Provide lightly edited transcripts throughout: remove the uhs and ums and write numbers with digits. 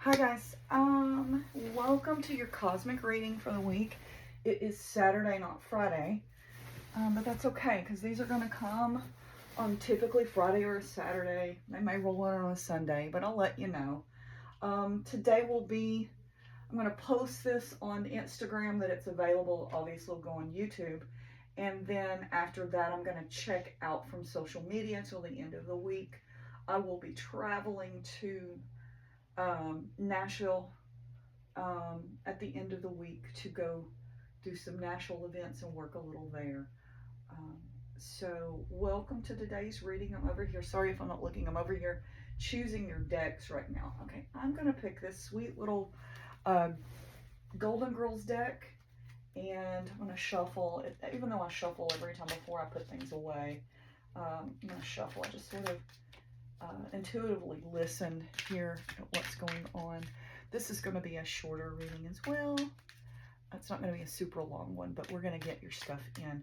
Hi guys, welcome to your cosmic reading for the week. It is Saturday, not Friday, but that's okay because these are going to come on typically Friday or a Saturday. They may roll in on a Sunday, but I'll let you know. Today I'm going to post this on Instagram that it's available. Obviously, it'll go on YouTube. And then after that, I'm going to check out from social media until the end of the week. I will be traveling to Nashville at the end of the week to go do some Nashville events and work a little there. Um, so, welcome to today's reading. I'm over here. Sorry if I'm not looking. I'm over here choosing your decks right now. Okay, I'm going to pick this sweet little uh, Golden Girls deck, and I'm going to shuffle it. Even though I shuffle every time before I put things away, I'm going to shuffle. I just sort of intuitively listen here at what's going on. This is going to be a shorter reading as well. It's not going to be a super long one, but we're going to get your stuff in.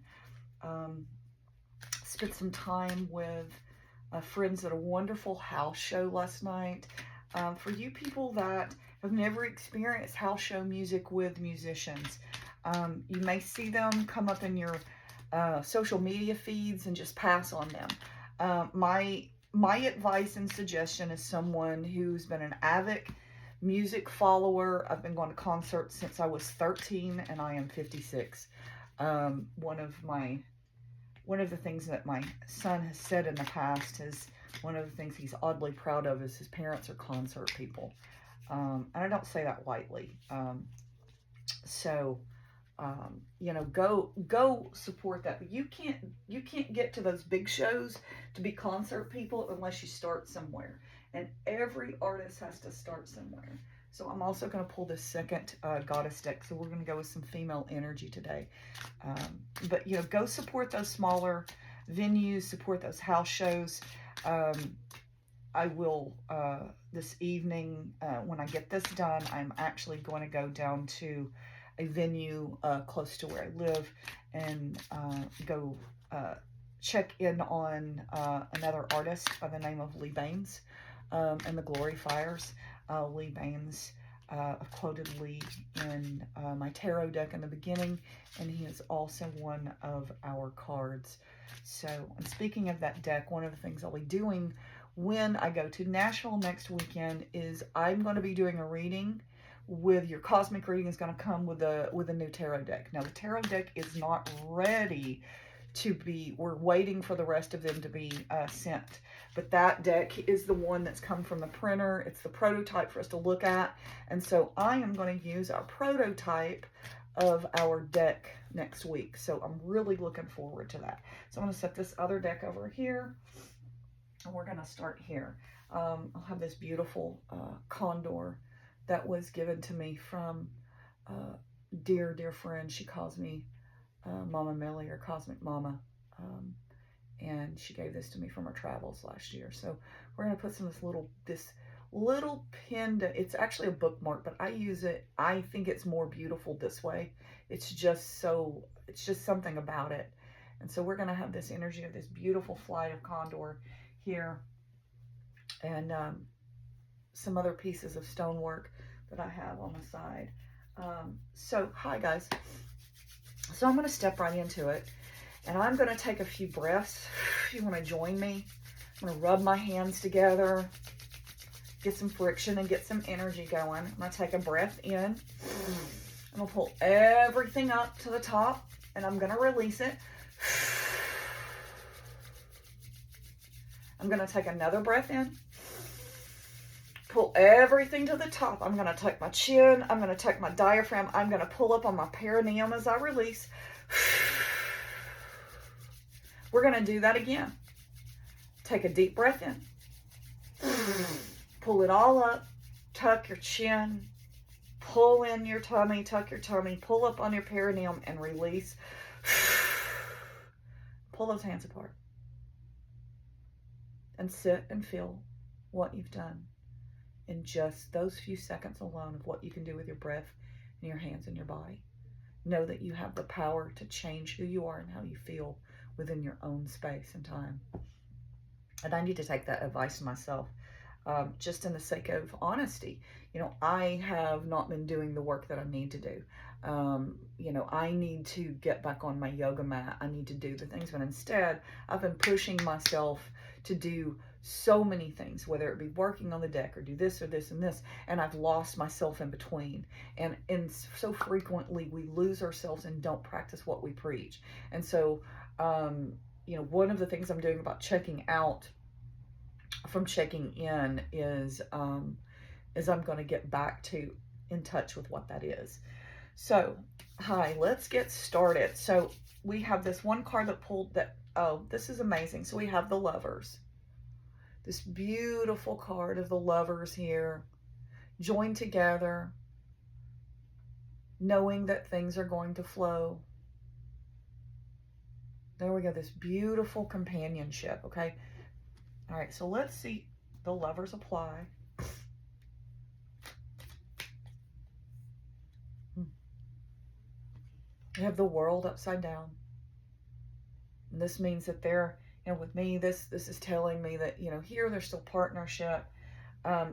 Spent some time with friends at a wonderful house show last night. For you people that have never experienced house show music with musicians, you may see them come up in your social media feeds and just pass on them. My advice and suggestion is someone who's been an avid music follower. I've been going to concerts since I was 13 and I am 56. One of the things that my son has said in the past is one of the things he's oddly proud of is his parents are concert people. And I don't say that lightly. Go support that. But you can't get to those big shows to be concert people unless you start somewhere. And every artist has to start somewhere. So I'm also going to pull this second goddess deck. So we're going to go with some female energy today. But go support those smaller venues, support those house shows. I will this evening when I get this done. I'm actually going to go down to a venue close to where I live and go check in on another artist by the name of Lee Baines and the Glory Fires. Lee Baines, I've quoted Lee in my tarot deck in the beginning, and he is also one of our cards. So, and speaking of that deck, one of the things I'll be doing when I go to Nashville next weekend is I'm going to be doing a reading with your cosmic reading is going to come with a new tarot deck. Now the tarot deck is not ready to be, we're waiting for the rest of them to be sent, but that deck is the one that's come from the printer. It's the prototype for us to look at, and so I am going to use our prototype of our deck next week. So I'm really looking forward to that. So I'm going to set this other deck over here, and we're going to start here. I'll have this beautiful condor that was given to me from dear friend. She calls me Mama Millie, or Cosmic Mama, and she gave this to me from her travels last year. So we're going to put some of this little pinned, it's actually a bookmark, but I use it, I think it's more beautiful this way. It's just something about it. And so we're going to have this energy of this beautiful flight of condor here, and some other pieces of stonework that I have on the side. So hi guys. So I'm going to step right into it, and I'm going to take a few breaths. If you want to join me, I'm going to rub my hands together, get some friction and get some energy going. I'm going to take a breath in. I'm going to pull everything up to the top, and I'm going to release it. I'm going to take another breath in. Pull everything to the top. I'm going to take my chin. I'm going to take my diaphragm. I'm going to pull up on my perineum as I release. We're going to do that again. Take a deep breath in. Pull it all up. Tuck your chin. Pull in your tummy. Tuck your tummy. Pull up on your perineum and release. Pull those hands apart. And sit and feel what you've done in just those few seconds alone of what you can do with your breath and your hands and your body. Know that you have the power to change who you are and how you feel within your own space and time. And I need to take that advice myself. just in the sake of honesty. You know, I have not been doing the work that I need to do. You know, I need to get back on my yoga mat. I need to do the things, but instead, I've been pushing myself to do so many things, whether it be working on the deck or do this or this and this, and I've lost myself in between. And so frequently we lose ourselves and don't practice what we preach. And so, you know, one of the things I'm doing about checking out from checking in is I'm going to get back to in touch with what that is. So, hi, let's get started. So we have this one card that pulled that, oh, this is amazing. So we have the Lovers. This beautiful card of the Lovers here, joined together, knowing that things are going to flow. There we go, this beautiful companionship, okay? All right, so let's see the Lovers apply. You have the World upside down. And this means that they're, you know, with me, this is telling me that, you know, here there's still partnership.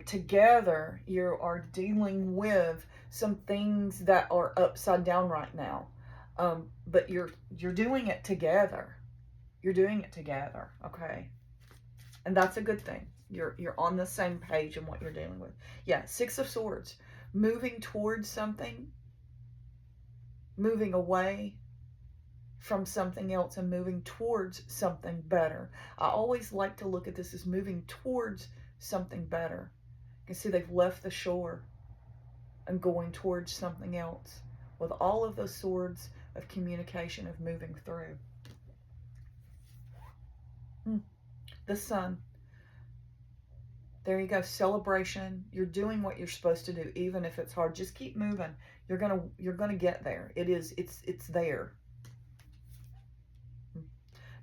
Together, you are dealing with some things that are upside down right now. But you're doing it together. You're doing it together, okay? And that's a good thing. You're on the same page in what you're dealing with. Yeah, Six of Swords. Moving towards something. Moving away from something else and moving towards something better. I always like to look at this as moving towards something better. You can see they've left the shore and going towards something else with all of those swords of communication of moving through. The Sun. There you go, celebration. You're doing what you're supposed to do, even if it's hard. Just keep moving. You're gonna get there. It's there.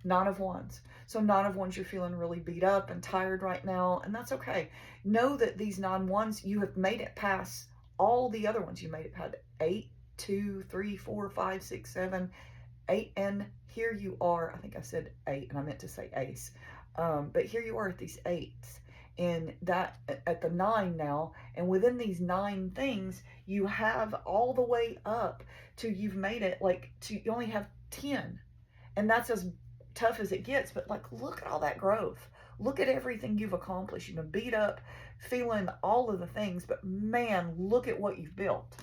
Nine of Wands. So Nine of Wands, you're feeling really beat up and tired right now, and that's okay. Know that these 9 wands, you have made it past all the other ones. You made it past 8, 2, 3, 4, 5, 6, 7, 8, and here you are. I think I said 8, and I meant to say ace. But here you are at these 8s. And that at the 9 now, and within these 9 things, you have all the way up to you've made it like to you only have 10, and that's as tough as it gets. But like, look at all that growth. Look at everything you've accomplished. You've been beat up, feeling all of the things, but man, look at what you've built.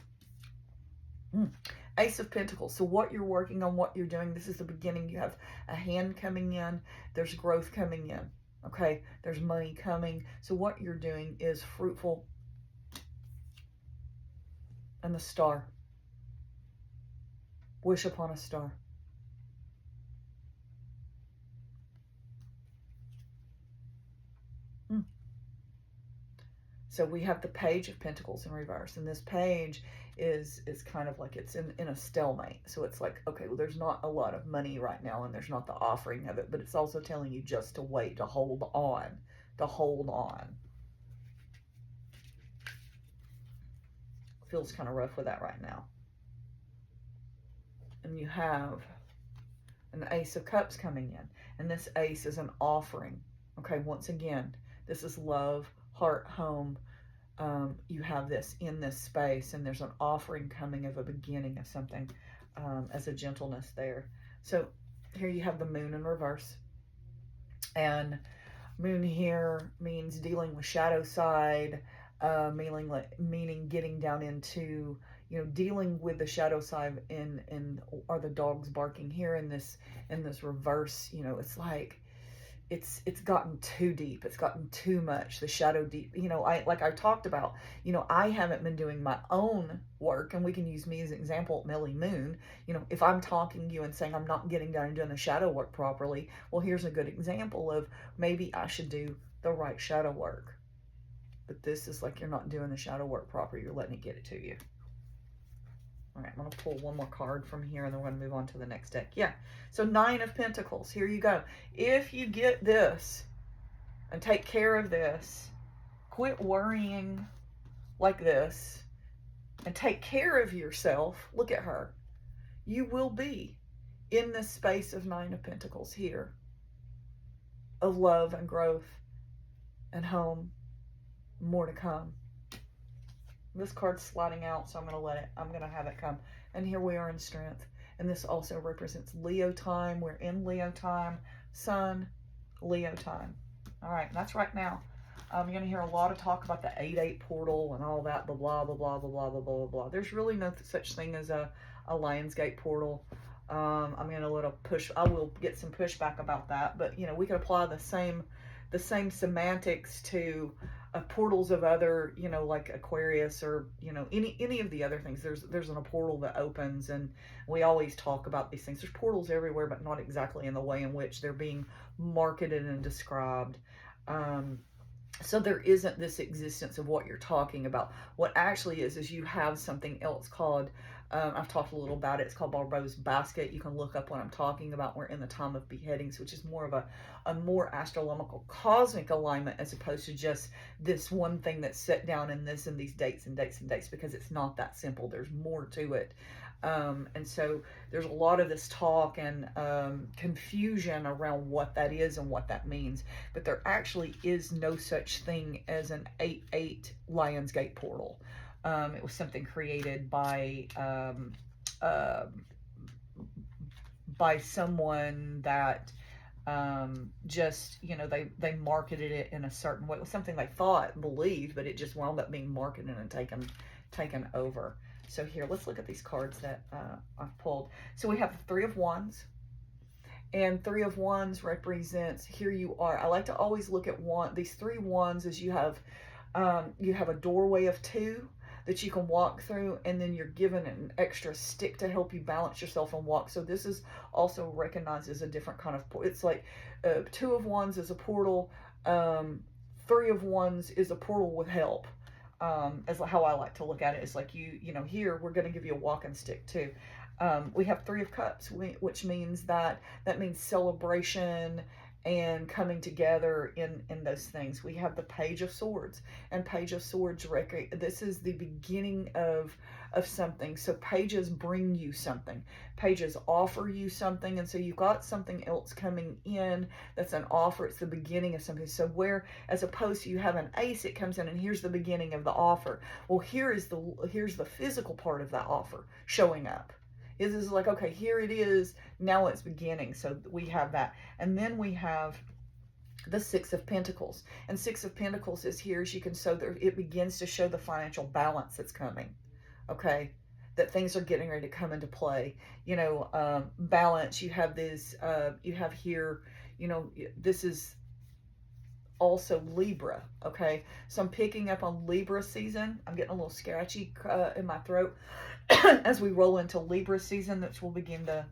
Ace of Pentacles. So what you're working on, what you're doing, this is the beginning. You have a hand coming in. There's growth coming in. Okay, there's money coming. So what you're doing is fruitful. And the Star. Wish upon a star. So we have the Page of Pentacles in reverse, and this page is kind of like it's in a stalemate. So it's like, okay, well, there's not a lot of money right now, and there's not the offering of it, but it's also telling you just to wait, to hold on, to hold on. Feels kind of rough with that right now. And you have an Ace of Cups coming in, and this ace is an offering. Okay, once again, this is love, heart, home. You have this in this space, and there's an offering coming of a beginning of something as a gentleness there. So here you have the Moon in reverse, and Moon here means dealing with shadow side, meaning getting down into, you know, dealing with the shadow side in are the dogs barking here in this reverse. You know, it's like it's gotten too deep. It's gotten too much. The shadow deep. You know, I talked about, you know, I haven't been doing my own work, and we can use me as an example, Millie Moon. You know, if I'm talking to you and saying I'm not getting down and doing the shadow work properly, well, here's a good example of maybe I should do the right shadow work. But this is like you're not doing the shadow work properly. You're letting it get it to you. All right, I'm going to pull one more card from here, and then we're going to move on to the next deck. Yeah, so 9 of Pentacles. Here you go. If you get this and take care of this, quit worrying like this, and take care of yourself, look at her. You will be in this space of 9 of Pentacles here, of love and growth and home more to come. This card's sliding out, so I'm going to have it come. And here we are in strength. And this also represents Leo time. We're in Leo time. Sun, Leo time. All right, that's right now. You're going to hear a lot of talk about the 8-8 portal and all that, blah, blah, blah, blah, blah, blah, blah, blah, blah. There's really no such thing as a Lionsgate portal. I'm going to I will get some pushback about that, but, you know, we can apply the same semantics to portals of other, you know, like Aquarius or, you know, any of the other things. There's a portal that opens, and we always talk about these things. There's portals everywhere, but not exactly in the way in which they're being marketed and described. So there isn't this existence of what you're talking about. What actually is you have something else called, I've talked a little about it, it's called Barbeau's Basket. You can look up what I'm talking about. We're in the time of beheadings, which is more of a more astronomical cosmic alignment, as opposed to just this one thing that's set down in this and these dates and dates and dates, because it's not that simple. There's more to it. And so there's a lot of this talk and confusion around what that is and what that means. But there actually is no such thing as an 8-8 Lionsgate portal. It was something created by someone that just, you know, they marketed it in a certain way. It was something they thought and believed, but it just wound up being marketed and taken over. So here, let's look at these cards that I've pulled. So we have the Three of Wands, and Three of Wands represents, here you are. I like to always look at these three wands as you have a doorway of two that you can walk through, and then you're given an extra stick to help you balance yourself and walk. So this is also recognized as a different kind of, it's like Two of Wands is a portal, Three of Wands is a portal with help. As how I like to look at it. It's like you know, here we're going to give you a walking stick too. We have Three of Cups, which means that means celebration and coming together in those things. We have the Page of Swords, and Page of Swords, this is the beginning of something. So pages bring you something, pages offer you something, and so you've got something else coming in that's an offer. It's the beginning of something. So where, as opposed to you have an ace, it comes in and here's the beginning of the offer. Well, here's the physical part of that offer showing up. It is like, okay, here it is, now it's beginning. So we have that. And then we have the Six of Pentacles. And Six of Pentacles is here, as you can show, it begins to show the financial balance that's coming. Okay, that things are getting ready to come into play. You know, balance, you have this, you have here, you know, this is also Libra. Okay, so I'm picking up on Libra season. I'm getting a little scratchy in my throat as we roll into Libra season, which will begin to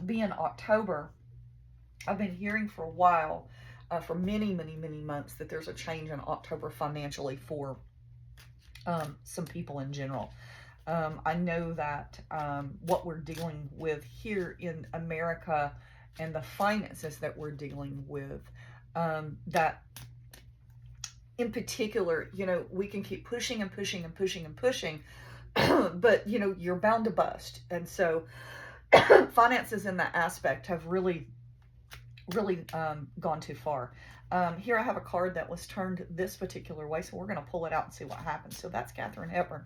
be in October. I've been hearing for a while, for many months, that there's a change in October financially for some people in general. I know that what we're dealing with here in America and the finances that we're dealing with, that in particular, you know, we can keep pushing and pushing and pushing and pushing, but, you know, you're bound to bust. And so finances in that aspect have really gone too far. Here I have a card that was turned this particular way, so we're going to pull it out and see what happens. So that's Katharine Hepburn,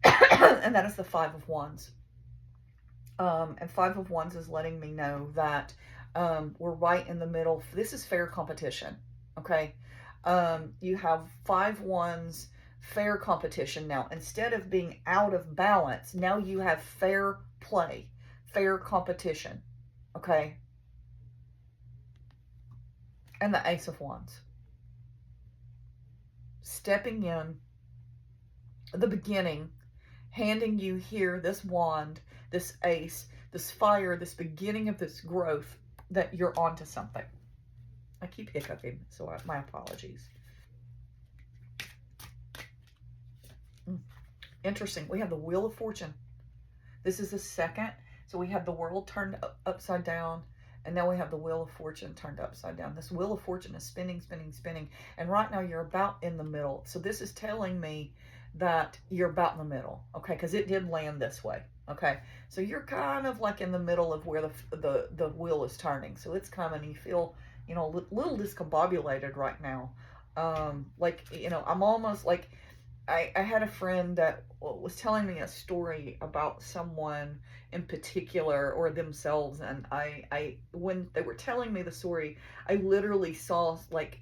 and that is the Five of Wands. And Five of Wands is letting me know that we're right in the middle. This is fair competition, okay? You have Five Wands, fair competition now. Instead of being out of balance, now you have fair play, fair competition, okay? And the Ace of Wands. Stepping in, the beginning, handing you here this wand, this ace, this fire, this beginning of this growth, that you're onto something. I keep hiccuping, so my apologies. Interesting. We have the Wheel of Fortune. This is the second. So we have the world turned upside down, and now we have the Wheel of Fortune turned upside down. This Wheel of Fortune is spinning, spinning, spinning. And right now you're about in the middle. So this is telling me that you're about in the middle, okay? Because it did land this way, okay? So you're kind of like in the middle of where the wheel is turning. So it's coming. You feel, you know, a little discombobulated right now. Like, you know, I'm almost like, I had a friend that was telling me a story about someone in particular or themselves, and when they were telling me the story, I literally saw like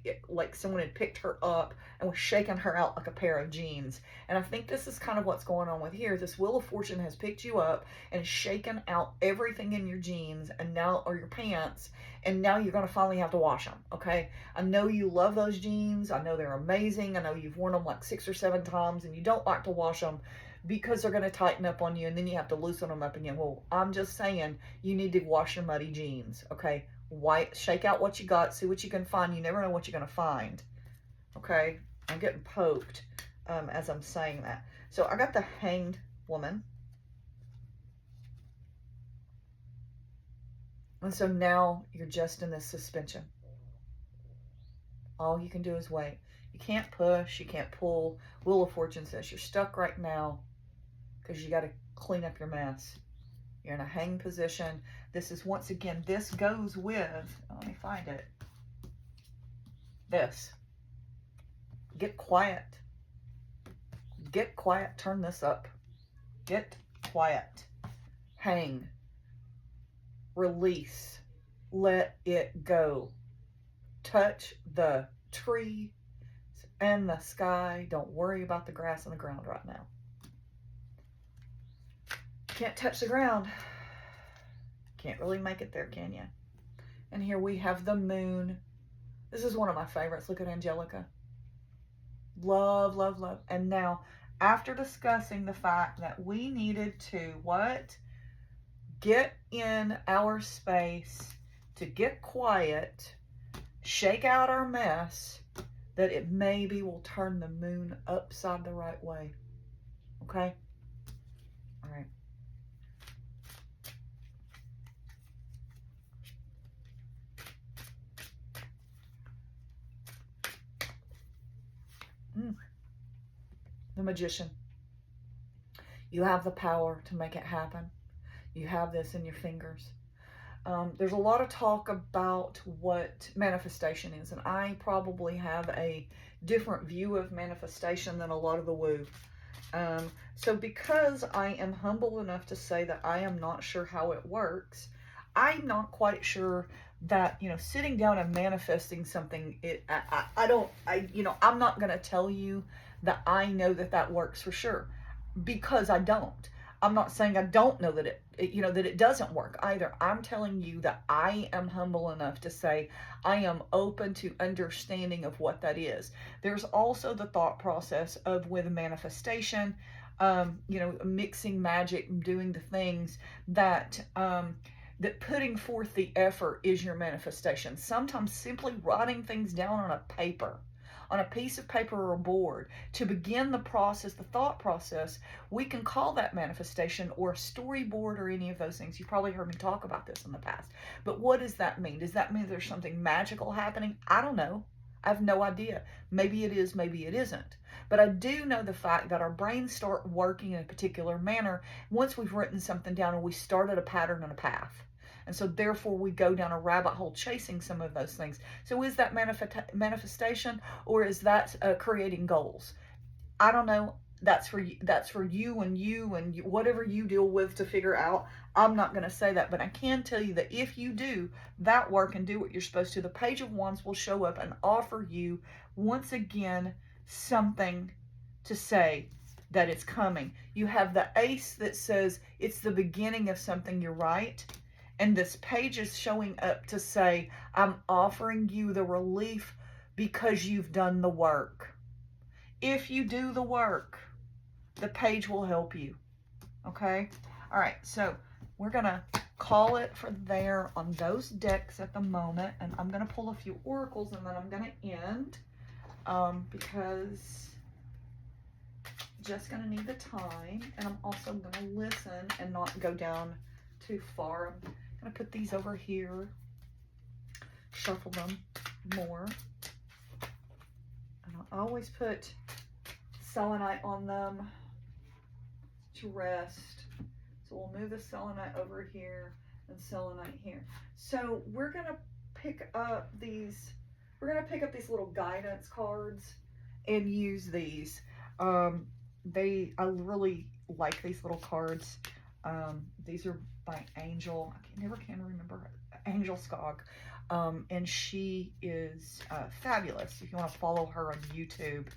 someone had picked her up and was shaking her out like a pair of jeans. And I think this is kind of what's going on with here. This Wheel of Fortune has picked you up and shaken out everything in your jeans and now, or your pants, and now you're going to finally have to wash them. Okay, I know you love those jeans. I know they're amazing. I know you've worn them like 6 or 7 times and you don't like to wash them because they're going to tighten up on you, and then you have to loosen them up again. Well, I'm just saying, you need to wash your muddy jeans. Okay, shake out what you got, see what you can find. You never know what you're going to find. Okay, I'm getting poked as I'm saying that. So I got the Hanged Woman. And so now you're just in this suspension. All you can do is wait. You can't push, you can't pull. Wheel of Fortune says you're stuck right now because you got to clean up your mess. You're in a hang position. This is, once again, this goes with, let me find it. This. Get quiet. Get quiet. Turn this up. Get quiet. Hang. Release. Let it go. Touch the tree and the sky. Don't worry about the grass on the ground right now. Can't touch the ground. Can't really make it there, can you? And here we have the moon. This is one of my favorites. Look at Angelica. Love, love, love. And now, after discussing the fact that we needed to, what? Get in our space, to get quiet, shake out our mess, that it maybe will turn the moon upside the right way. Okay? All right. The Magician. You have the power to make it happen. You have this in your fingers. There's a lot of talk about what manifestation is, and I probably have a different view of manifestation than a lot of the woo. So because I am humble enough to say that I am not sure how it works, I'm not quite sure that, you know, sitting down and manifesting something, I'm not going to tell you that I know that that works for sure, because I don't. I'm not saying I don't know that that it doesn't work either. I'm telling you that I am humble enough to say I am open to understanding of what that is. There's also the thought process of, with manifestation, mixing magic and doing the things that putting forth the effort is your manifestation. Sometimes simply writing things down on a paper, on a piece of paper or a board, to begin the process, the thought process, we can call that manifestation, or a storyboard, or any of those things. You've probably heard me talk about this in the past. But what does that mean? Does that mean there's something magical happening? I don't know. I have no idea. Maybe it is, maybe it isn't. But I do know the fact that our brains start working in a particular manner once we've written something down and we started a pattern and a path. And so therefore we go down a rabbit hole chasing some of those things. So is that manifestation, or is that creating goals? I don't know. That's for you. That's for you and whatever you deal with to figure out. I'm not going to say that, but I can tell you that if you do that work and do what you're supposed to, the Page of Wands will show up and offer you, once again, something to say that it's coming. You have the Ace that says it's the beginning of something. You're right. And this page is showing up to say, I'm offering you the relief because you've done the work. If you do the work, the page will help you. Okay? All right, so we're going to call it for there on those decks at the moment. And I'm going to pull a few oracles, and then I'm going to end because just going to need the time. And I'm also going to listen and not go down too far. I'm going to put these over here, shuffle them more. And I always put selenite on them to rest. So we'll move the selenite over here and selenite here. So we're going to pick up these we're going to pick up these little guidance cards and use these. I really like these little cards. These are by Angel. I never can remember. Angel Skog. And she is fabulous. If you want to follow her on YouTube,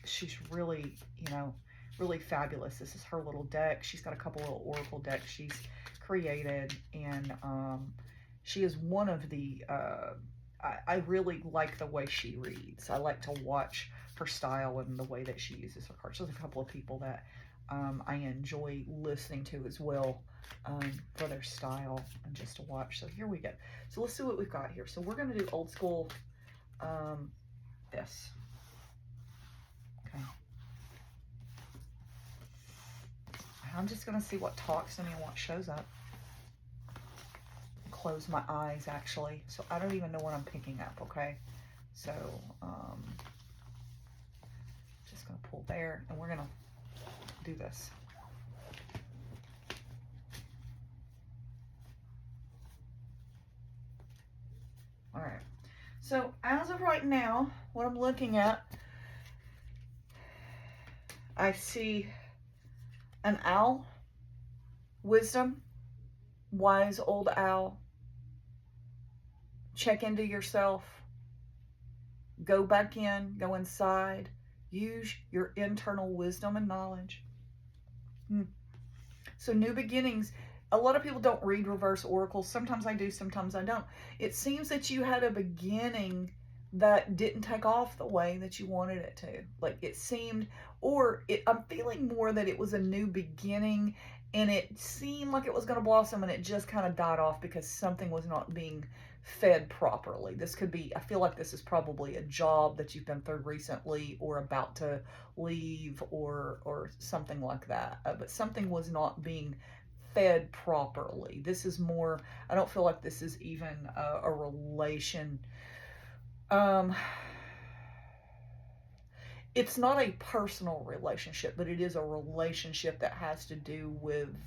she's really, really fabulous. This is her little deck. She's got a couple little oracle decks she's created, and she is one of the, I really like the way she reads. I like to watch her style and the way that she uses her cards. There's a couple of people that I enjoy listening to as well for their style and just to watch. So here we go. So let's see what we've got here. So we're going to do old school this. Okay. I'm just going to see what talks to me and what shows up. Close my eyes actually, so I don't even know what I'm picking up. Okay, so just gonna pull there and we're gonna do this. All right, so as of right now, what I'm looking at, I see an owl, wisdom, wise old owl. Check into yourself, go back in, go inside, use your internal wisdom and knowledge. So new beginnings, a lot of people don't read reverse oracles. Sometimes I do, sometimes I don't. It seems that you had a beginning that didn't take off the way that you wanted it to. Like it seemed, I'm feeling more that it was a new beginning and it seemed like it was going to blossom and it just kind of died off because something was not being fed properly. This could be, I feel like this is probably a job that you've been through recently or about to leave or something like that. But something was not being fed properly. This is more, I don't feel like this is even a relation. It's not a personal relationship, but it is a relationship that has to do with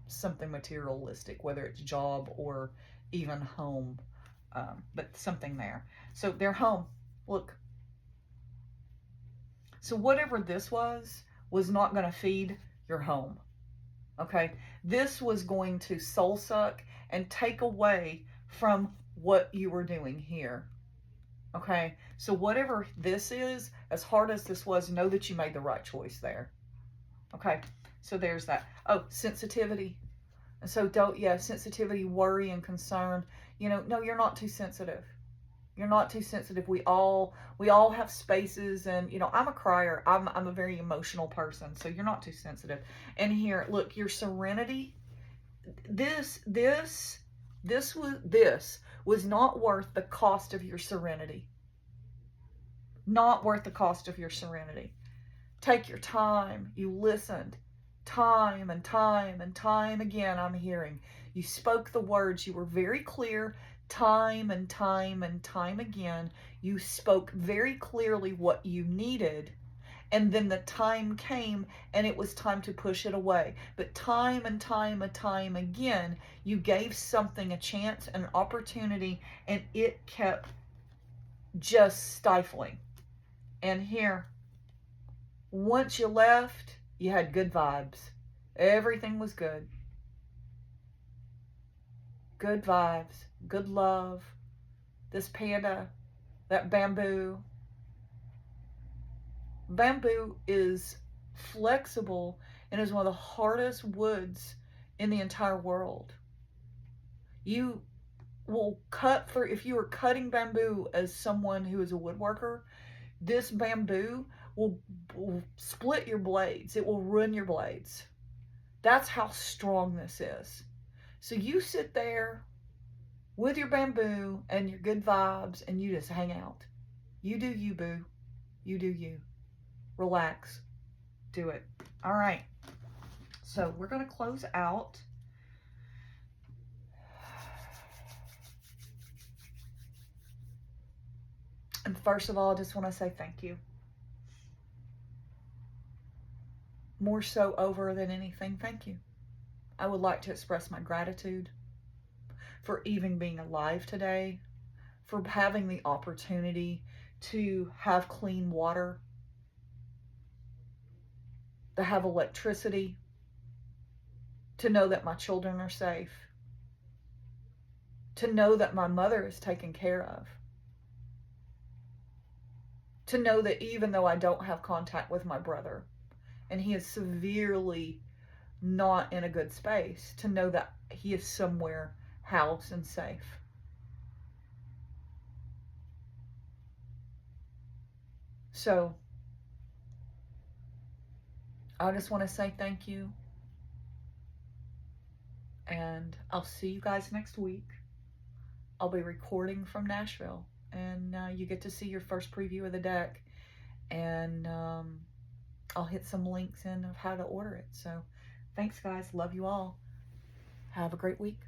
something materialistic, whether it's job or even home, but something there. So they're home. Look. So whatever this was not going to feed your home. Okay? This was going to soul suck and take away from what you were doing here. Okay? So whatever this is, as hard as this was, know that you made the right choice there. Okay? So there's that. Oh, sensitivity. And so sensitivity, worry, and concern. No, you're not too sensitive. You're not too sensitive. We all have spaces, and I'm a crier. I'm a very emotional person, so you're not too sensitive. And here, look, your serenity. This was not worth the cost of your serenity. Not worth the cost of your serenity. Take your time. You listened. Time and time and time again, I'm hearing. You spoke the words. You were very clear. Time and time and time again, you spoke very clearly what you needed. And then the time came and it was time to push it away. But time and time and time again, you gave something a chance, an opportunity, and it kept just stifling. And here, once you left, you had good vibes. Everything was good. Good vibes, good love. This panda, that bamboo. Bamboo is flexible and is one of the hardest woods in the entire world. You will cut through, if you are cutting bamboo as someone who is a woodworker, this bamboo will split your blades. It will ruin your blades. That's how strong this is. So you sit there with your bamboo and your good vibes and you just hang out. You do you, boo. You do you. Relax. Do it. All right. So we're going to close out. And first of all, I just want to say thank you. More so over than anything, thank you. I would like to express my gratitude for even being alive today, for having the opportunity to have clean water, to have electricity, to know that my children are safe, to know that my mother is taken care of, to know that even though I don't have contact with my brother and he is severely not in a good space, to know that he is somewhere housed and safe. So I just want to say thank you, and I'll see you guys next week. I'll be recording from Nashville, and you get to see your first preview of the deck, and I'll hit some links in of how to order it. So thanks, guys. Love you all. Have a great week.